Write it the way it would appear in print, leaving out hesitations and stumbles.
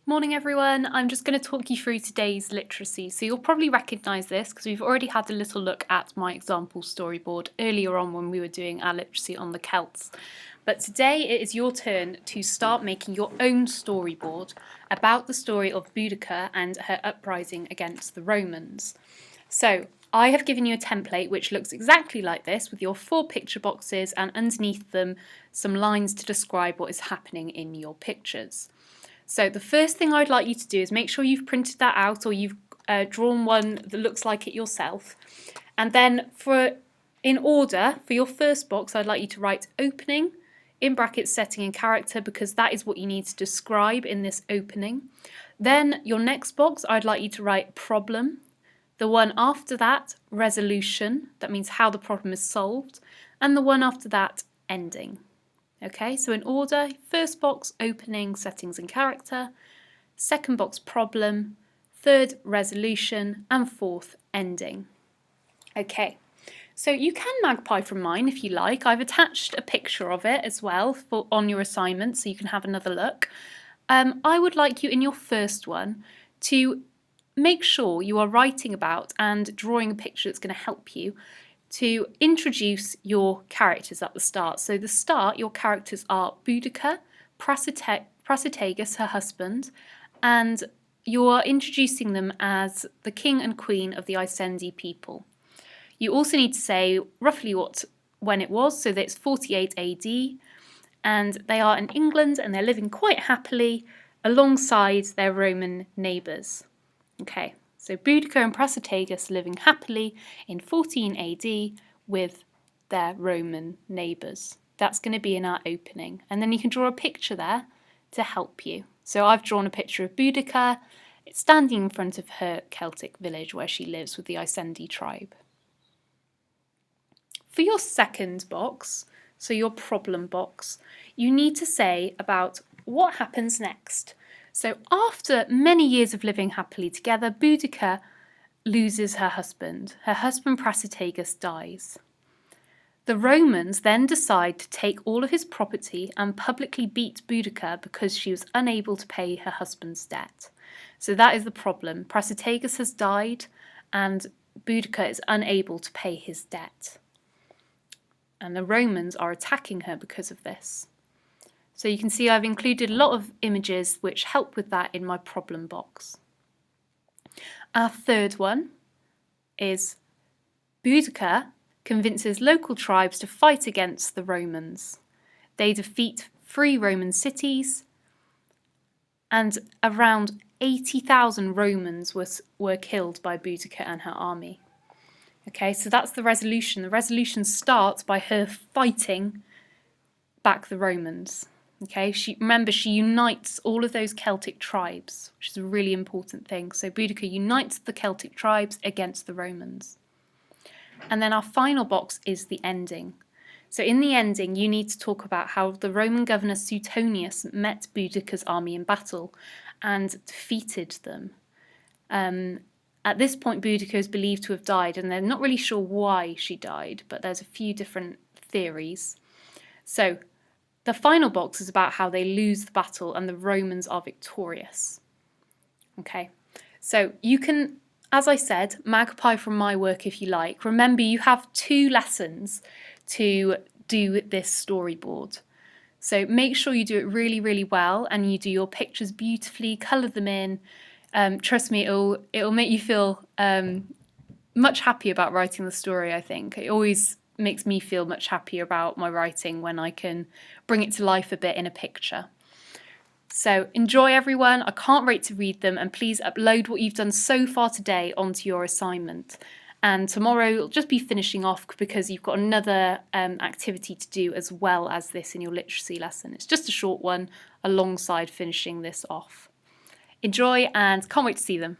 Morning everyone, I'm just going to talk you through today's literacy. So you'll probably recognise this because we've already had a little look at my example storyboard earlier on when we were doing our literacy on the Celts. But today it is your turn to start making your own storyboard about the story of Boudicca and her uprising against the Romans. So I have given you a template which looks exactly like this with your 4 picture boxes and underneath them some lines to describe what is happening in your pictures. So the first thing I'd like you to do is make sure you've printed that out or you've drawn one that looks like it yourself. And then in order, for your first box, I'd like you to write opening, in brackets setting and character, because that is what you need to describe in this opening. Then your next box, I'd like you to write problem. The one after that, resolution, that means how the problem is solved. And the one after that, ending. Okay, so in order, first box, opening, settings and character, second box, problem, third, resolution, and fourth, ending. Okay, so you can magpie from mine if you like. I've attached a picture of it as well on your assignment so you can have another look. I would like you in your first one to make sure you are writing about and drawing a picture that's going to help you to introduce your characters at the start. So the start, your characters are Boudicca, Prasutagus, her husband, and you are introducing them as the king and queen of the Iceni people. You also need to say roughly when it was, so that it's 48 AD, and they are in England and they're living quite happily alongside their Roman neighbours. Okay. So Boudicca and Prasutagus living happily in 14 AD with their Roman neighbours. That's going to be in our opening. And then you can draw a picture there to help you. So I've drawn a picture of Boudicca standing in front of her Celtic village where she lives with the Iceni tribe. For your second box, so your problem box, you need to say about what happens next. So after many years of living happily together, Boudicca loses her husband. Her husband Prasutagus dies. The Romans then decide to take all of his property and publicly beat Boudicca because she was unable to pay her husband's debt. So that is the problem. Prasutagus has died and Boudicca is unable to pay his debt. And the Romans are attacking her because of this. So you can see I've included a lot of images which help with that in my problem box. Our third one is Boudicca convinces local tribes to fight against the Romans. They defeat 3 Roman cities and around 80,000 Romans were killed by Boudicca and her army. Okay, so that's the resolution. The resolution starts by her fighting back the Romans. Okay, remember she unites all of those Celtic tribes, which is a really important thing. So Boudicca unites the Celtic tribes against the Romans. And then our final box is the ending. So in the ending, you need to talk about how the Roman governor Suetonius met Boudicca's army in battle and defeated them. At this point, Boudicca is believed to have died, and they're not really sure why she died, but there's a few different theories. So the final box is about how they lose the battle and the Romans are victorious. Okay, so you can, as I said, magpie from my work if you like. Remember, you have 2 lessons to do this storyboard. So make sure you do it really, really well and you do your pictures beautifully, colour them in. Trust me, it'll make you feel much happier about writing the story, I think. It always makes me feel much happier about my writing when I can bring it to life a bit in a picture. So enjoy everyone, I can't wait to read them, and please upload what you've done so far today onto your assignment. And tomorrow you'll just be finishing off because you've got another activity to do as well as this in your literacy lesson. It's just a short one alongside finishing this off. Enjoy and can't wait to see them.